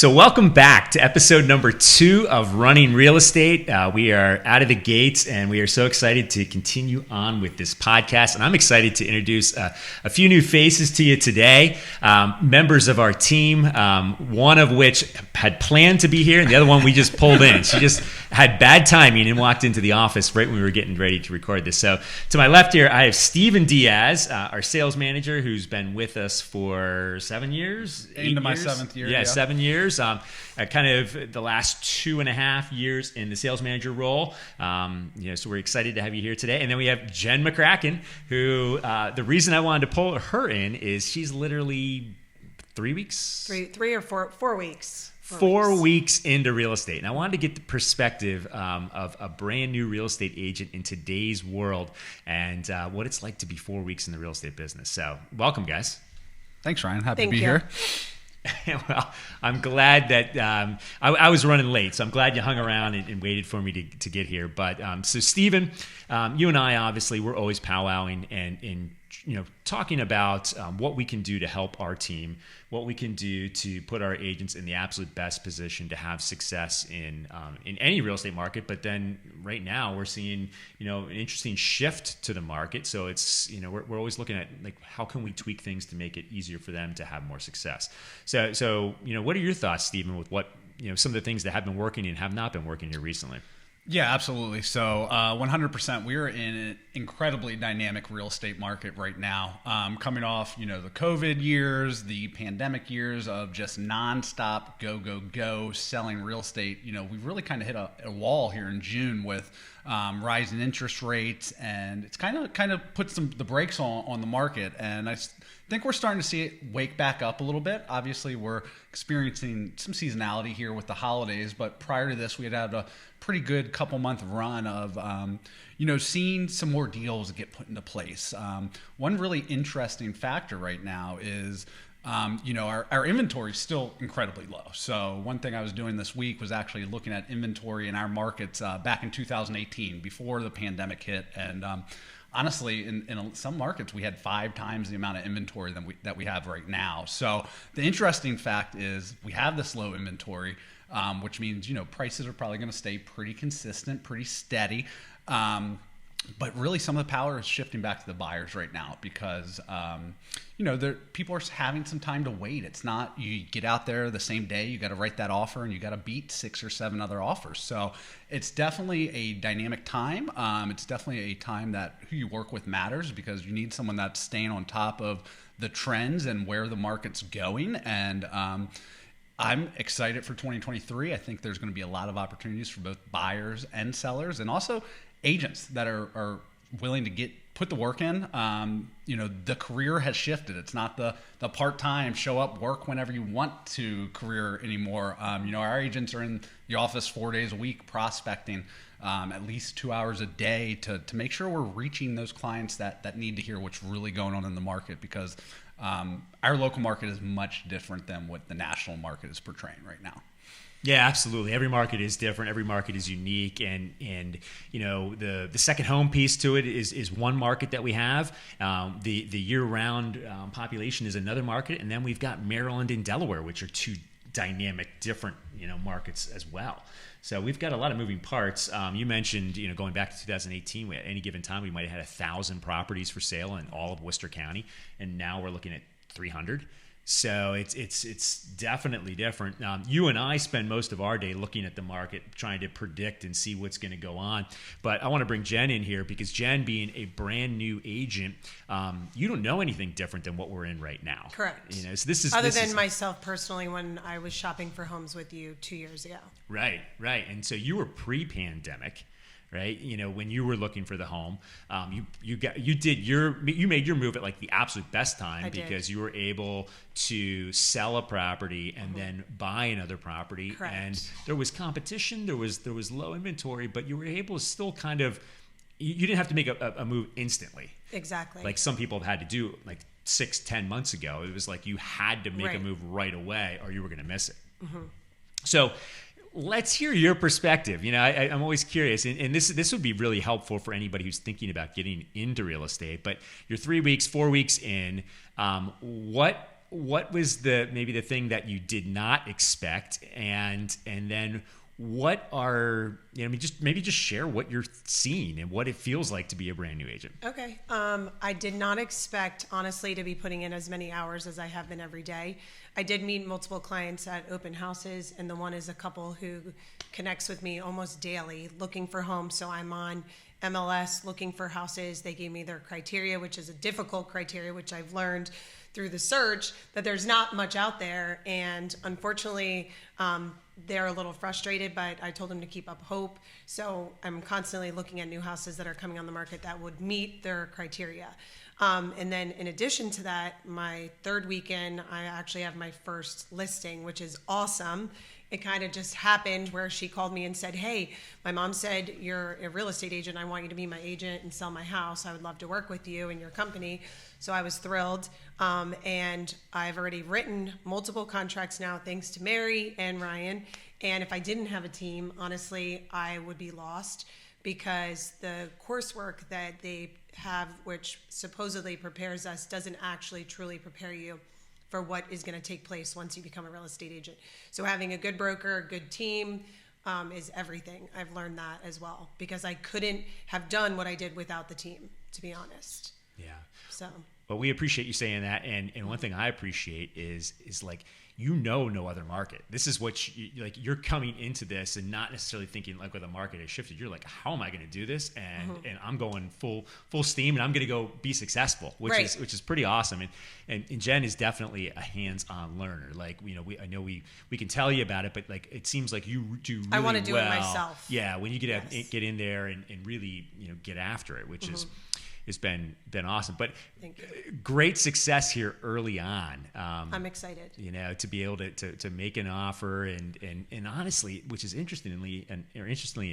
So welcome back to episode number 2 of Running Real Estate. We are out of the gates and we are so excited to continue on with this podcast. And I'm excited to introduce a few new faces to you today, members of our team, one of which had planned to be here and the other one we just pulled in. She just had bad timing and walked into the office right when we were getting ready to record this. So to my left here, I have Steven Diaz, our sales manager, who's been with us for 7 years. Into my 7th year. Yeah, 7 years. Kind of the last 2.5 years in the sales manager role. So we're excited to have you here today. And then we have Jen McCracken, who the reason I wanted to pull her in is she's literally 3 weeks? Three or 4 weeks. 4 weeks into real estate. And I wanted to get the perspective of a brand new real estate agent in today's world and what it's like to be 4 weeks in the real estate business. So welcome, guys. Thanks, Ryan. Happy Thank to be you. here. Well, I'm glad that I was running late, so I'm glad you hung around and waited for me to get here. But so, Steven, you and I obviously we're always powwowing and talking about what we can do to help our team, what we can do to put our agents in the absolute best position to have success in any real estate market. But then right now we're seeing an interesting shift to the market. So it's we're always looking at like how can we tweak things to make it easier for them to have more success. So what are your thoughts, Steven, with what some of the things that have been working and have not been working here recently? Yeah, absolutely. So 100%, we're in an incredibly dynamic real estate market right now. Coming off, the COVID years, the pandemic years of just nonstop go selling real estate. We've really kind of hit a wall here in June with rising interest rates, and it's kind of put the brakes on the market. And I think we're starting to see it wake back up a little bit. Obviously, we're experiencing some seasonality here with the holidays, but prior to this, we had a pretty good couple-month run of, seeing some more deals get put into place. One really interesting factor right now is, our inventory is still incredibly low. So one thing I was doing this week was actually looking at inventory in our markets back in 2018, before the pandemic hit, and honestly, in some markets, we had 5 times the amount of inventory that we have right now. So the interesting fact is we have this low inventory, which means, prices are probably going to stay pretty consistent, pretty steady. But really some of the power is shifting back to the buyers right now because, people are having some time to wait. It's not you get out there the same day, you got to write that offer and you got to beat 6 or 7 other offers. So it's definitely a dynamic time. It's definitely a time that who you work with matters because you need someone that's staying on top of the trends and where the market's going. And, I'm excited for 2023. I think there's going to be a lot of opportunities for both buyers and sellers and also agents that are willing to put the work in. The career has shifted. It's not the part-time show up, work whenever you want to career anymore. Our agents are in the office 4 days a week prospecting at least 2 hours a day to make sure we're reaching those clients that need to hear what's really going on in the market because our local market is much different than what the national market is portraying right now. Yeah, absolutely. Every market is different. Every market is unique, and the second home piece to it is one market that we have. The year-round population is another market, and then we've got Maryland and Delaware, which are two dynamic, different markets as well. So we've got a lot of moving parts. You mentioned going back to 2018, at any given time we might have had 1,000 properties for sale in all of Worcester County, and now we're looking at 300. So it's definitely different. You and I spend most of our day looking at the market, trying to predict and see what's going to go on. But I want to bring Jen in here because Jen, being a brand new agent, you don't know anything different than what we're in right now. Correct. So this is other than myself personally when I was shopping for homes with you 2 years ago. Right. And so you were pre-pandemic. Right, when you were looking for the home, you made your move at like the absolute best time because you were able to sell a property and then buy another property. Correct. And there was competition, there was low inventory, but you were able to still kind of you didn't have to make a move instantly. Exactly. Like some people have had to do like 6-10 months ago. It was like you had to make a move right away or you were going to miss it. Mm-hmm. So let's hear your perspective. I'm always curious, and this would be really helpful for anybody who's thinking about getting into real estate. But you're 3 weeks, 4 weeks in. What what was maybe the thing that you did not expect, and then what are, just share what you're seeing and what it feels like to be a brand new agent. Okay. I did not expect, honestly, to be putting in as many hours as I have been every day. I did meet multiple clients at open houses, and the one is a couple who connects with me almost daily looking for homes. So I'm on MLS looking for houses. They gave me their criteria, which is a difficult criteria, which I've learned through the search that there's not much out there. And unfortunately, they're a little frustrated, but I told them to keep up hope. So I'm constantly looking at new houses that are coming on the market that would meet their criteria. And then in addition to that, my third weekend, I actually have my first listing, which is awesome. It kind of just happened where she called me and said, hey, my mom said you're a real estate agent. I want you to be my agent and sell my house. I would love to work with you and your company. So I was thrilled. And I've already written multiple contracts now, thanks to Mary and Ryan. And if I didn't have a team, honestly, I would be lost, because the coursework that they have, which supposedly prepares us, doesn't actually truly prepare you for what is going to take place once you become a real estate agent. So having a good broker, a good team is everything. I've learned that as well, because I couldn't have done what I did without the team, to be honest. Yeah. So. Well, we appreciate you saying that, and one thing I appreciate is like, no other market. This is what you're coming into this and not necessarily thinking like where the market has shifted. You're like, how am I going to do this? And I'm going full steam, and I'm going to go be successful, which is pretty awesome. And Jen is definitely a hands-on learner. Like, I know we can tell you about it, but like, it seems like you do really well. I want to do it myself. Yeah, when you get in there and really get after it, which is. It's been awesome, but great success here early on. I'm excited. To be able to make an offer and honestly, which is interestingly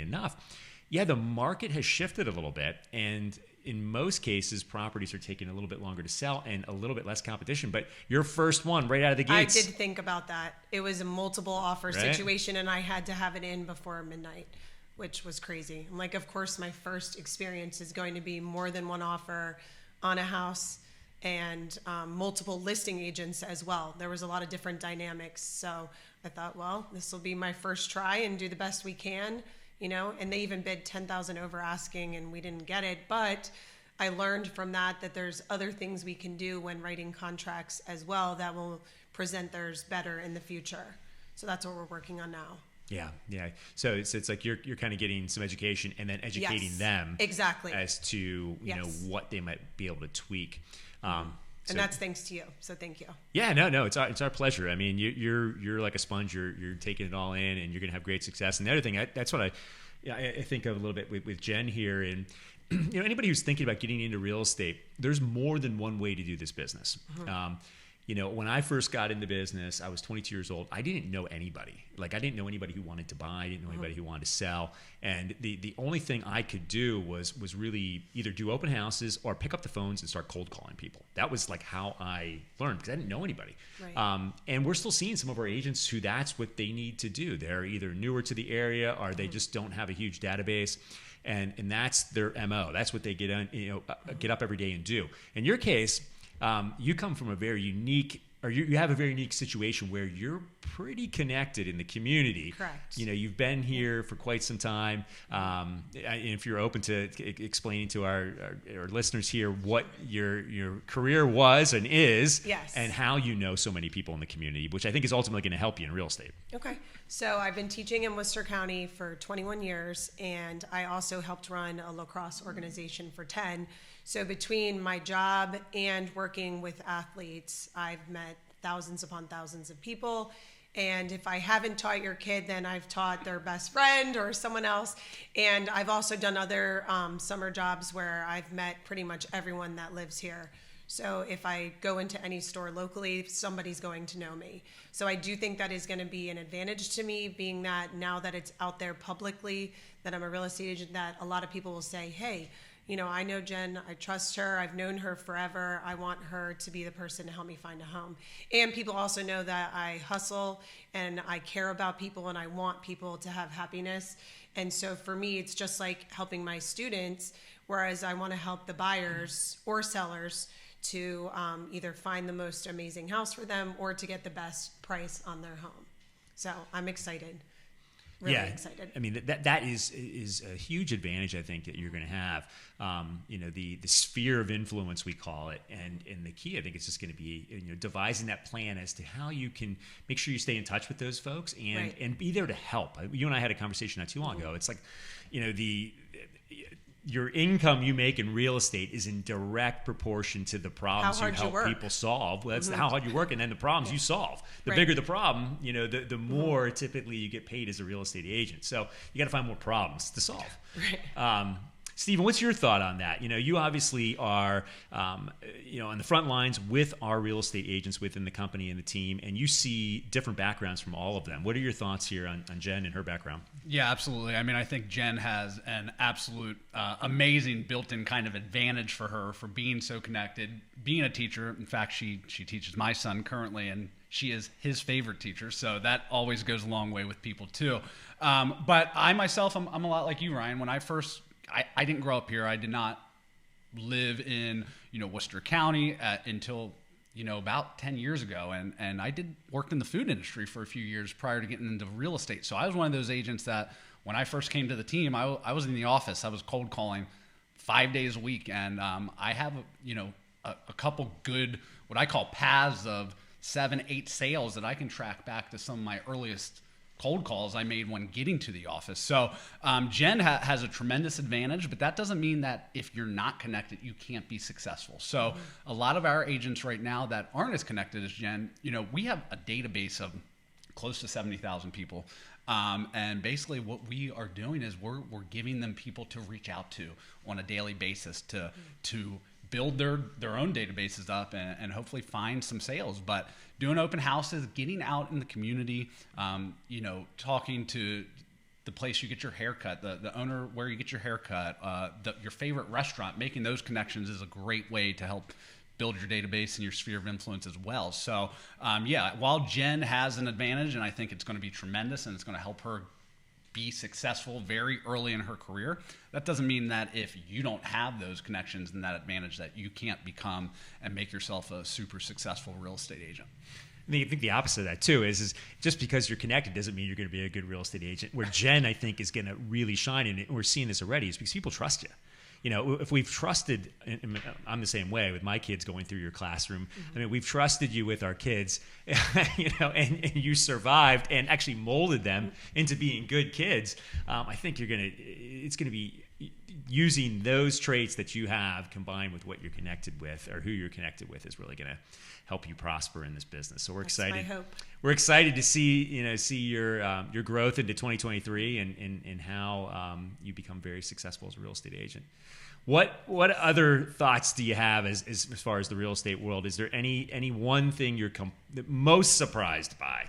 enough, the market has shifted a little bit, and in most cases, properties are taking a little bit longer to sell and a little bit less competition. But your first one right out of the gates. I did think about that. It was a multiple offer situation, and I had to have it in before midnight, which was crazy. I'm like, of course, my first experience is going to be more than one offer on a house, and multiple listing agents as well. There was a lot of different dynamics. So I thought, well, this will be my first try and do the best we can, and they even bid 10,000 over asking, and we didn't get it. But I learned from that there's other things we can do when writing contracts as well that will present theirs better in the future. So that's what we're working on now. Yeah. So it's like you're kind of getting some education and then educating them exactly as to what they might be able to tweak. And that's thanks to you. So thank you. Yeah, no, it's our pleasure. I mean, you're like a sponge. You're taking it all in, and you're gonna have great success. And the other thing, that's what I think of a little bit with Jen here, and anybody who's thinking about getting into real estate, there's more than one way to do this business. When I first got into business, I was 22 years old. I didn't know anybody. Like, I didn't know anybody who wanted to buy. I didn't know anybody who wanted to sell. And the only thing I could do was really either do open houses or pick up the phones and start cold calling people. That was like how I learned, because I didn't know anybody. Right. And we're still seeing some of our agents who that's what they need to do. They're either newer to the area or they just don't have a huge database. And that's their MO. That's what they get up every day and do. In your case, you come from a very unique, or you have a very unique situation where you're pretty connected in the community. Correct. You've been here for quite some time. And if you're open to explaining to our listeners here what your career was and is, yes, and how you know so many people in the community, which I think is ultimately going to help you in real estate. Okay. So I've been teaching in Worcester County for 21 years, and I also helped run a lacrosse organization for 10. So between my job and working with athletes, I've met thousands upon thousands of people. And if I haven't taught your kid, then I've taught their best friend or someone else. And I've also done other summer jobs where I've met pretty much everyone that lives here. So if I go into any store locally, somebody's going to know me. So I do think that is going to be an advantage to me, being that now that it's out there publicly, that I'm a real estate agent, that a lot of people will say, hey, I know Jen, I trust her, I've known her forever, I want her to be the person to help me find a home. And people also know that I hustle and I care about people and I want people to have happiness. And so for me, it's just like helping my students, whereas I want to help the buyers or sellers to either find the most amazing house for them or to get the best price on their home. So I'm excited. Really excited. I mean, that is a huge advantage, I think, that you're going to have. The sphere of influence, we call it, and the key, I think, is just going to be devising that plan as to how you can make sure you stay in touch with those folks and be there to help. You and I had a conversation not too long ago. It's like, your income you make in real estate is in direct proportion to the problems you help people solve. Well, that's how hard you work, and then the problems you solve. The bigger the problem, the more typically you get paid as a real estate agent. So you got to find more problems to solve. Right. Stephen, what's your thought on that? You obviously are, on the front lines with our real estate agents within the company and the team, and you see different backgrounds from all of them. What are your thoughts here on Jen and her background? Yeah, absolutely. I mean, I think Jen has an absolute amazing built-in kind of advantage for her for being so connected, being a teacher. In fact, she teaches my son currently, and she is his favorite teacher. So that always goes a long way with people too. But I myself, I'm a lot like you, Ryan. When I didn't grow up here. I did not live in, Worcester County until, about 10 years ago. And I worked in the food industry for a few years prior to getting into real estate. So I was one of those agents that when I first came to the team, I was in the office. I was cold calling 5 days a week. And I have, a couple good, what I call paths of 7, 8 sales that I can track back to some of my earliest cold calls I made when getting to the office. So Jen has a tremendous advantage, but that doesn't mean that if you're not connected, you can't be successful. So a lot of our agents right now that aren't as connected as Jen, we have a database of close to 70,000 people. And basically what we are doing is we're giving them people to reach out to on a daily basis to build their own databases up and hopefully find some sales. But doing open houses, getting out in the community, talking to the place you get your haircut, the owner where you get your haircut, your favorite restaurant, making those connections is a great way to help build your database and your sphere of influence as well. So while Jen has an advantage, and I think it's going to be tremendous and it's going to help her be successful very early in her career, that doesn't mean that if you don't have those connections and that advantage that you can't become and make yourself a super successful real estate agent. I think the opposite of that too is just because you're connected doesn't mean you're going to be a good real estate agent. Where Jen, I think, is going to really shine, and we're seeing this already, is because people trust you. If we've trusted, and I'm the same way with my kids going through your classroom. I mean, we've trusted you with our kids, and you survived and actually molded them into being good kids. I think it's going to be using those traits that you have combined with what you're connected with or who you're connected with is really going to help you prosper in this business. So we're excited. That's my hope. We're excited to see your growth into 2023 and how you become very successful as a real estate agent. What other thoughts do you have as far as the real estate world? Is there any one thing you're most surprised by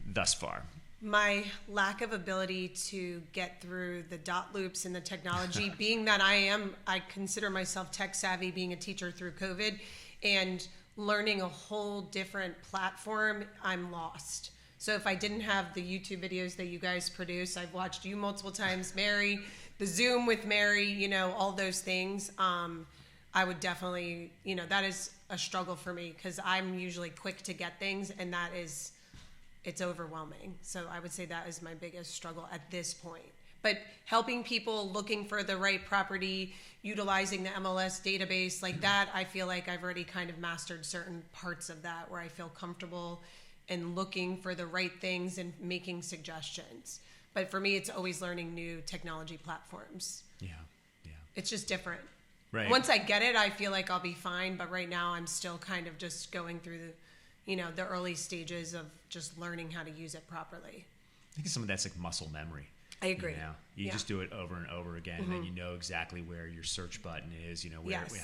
thus far? My lack of ability to get through the dot loops and the technology, being that I consider myself tech savvy, being a teacher through COVID, and learning a whole different platform, I'm lost. So if I didn't have the YouTube videos that you guys produce, I've watched you multiple times, Mary, the Zoom with Mary, all those things. I would definitely, that is a struggle for me because I'm usually quick to get things, and it's overwhelming. So I would say that is my biggest struggle at this point. But helping people looking for the right property, utilizing the MLS database like that, I feel like I've already kind of mastered certain parts of that where I feel comfortable in looking for the right things and making suggestions. But for me, it's always learning new technology platforms. Yeah. It's just different. Right. Once I get it, I feel like I'll be fine. But right now, I'm still kind of just going through the early stages of just learning how to use it properly. I think some of that's like muscle memory. I agree. You just do it over and over again, and then you know exactly where your search button is,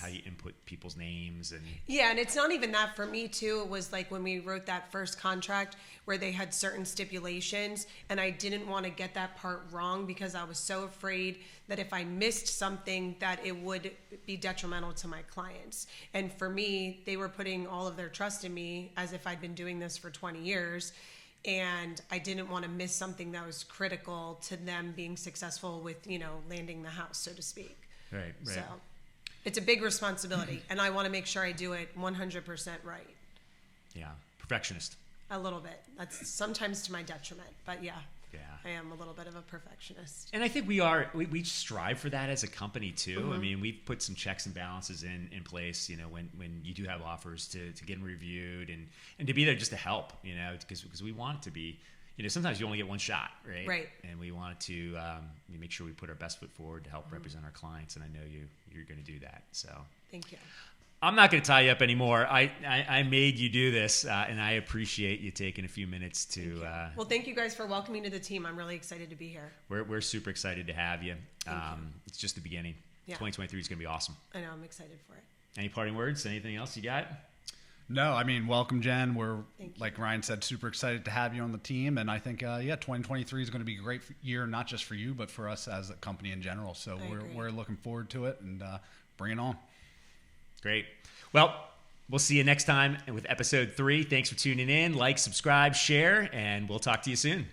how you input people's names. And it's not even that for me too. It was like when we wrote that first contract where they had certain stipulations, and I didn't want to get that part wrong because I was so afraid that if I missed something that it would be detrimental to my clients. And for me, they were putting all of their trust in me as if I'd been doing this for 20 years. And I didn't want to miss something that was critical to them being successful with, landing the house, so to speak. Right. So. It's a big responsibility, and I want to make sure I do it 100% right. Yeah, perfectionist. A little bit. That's sometimes to my detriment, but yeah. Yeah. I am a little bit of a perfectionist. And I think we strive for that as a company too. I mean, we've put some checks and balances in place, you know, when you do have offers to get them reviewed and to be there just to help, you know, because we want it to be, you know, sometimes you only get one shot, right? Right. And we want to make sure we put our best foot forward to help represent our clients, and I know you're going to do that. So Thank you. I'm not going to tie you up anymore. I made you do this, and I appreciate you taking a few minutes to. Well, thank you guys for welcoming me to the team. I'm really excited to be here. We're super excited to have you. Thank you. It's just the beginning. Yeah. 2023 is going to be awesome. I know. I'm excited for it. Any parting words? Anything else you got? No, I mean, welcome, Jen. We're, Thank you. like Ryan said, super excited to have you on the team. And I think, 2023 is going to be a great year, not just for you, but for us as a company in general. So we're looking forward to it, and bring it on. Great. Well, we'll see you next time with episode 3. Thanks for tuning in. Like, subscribe, share, and we'll talk to you soon.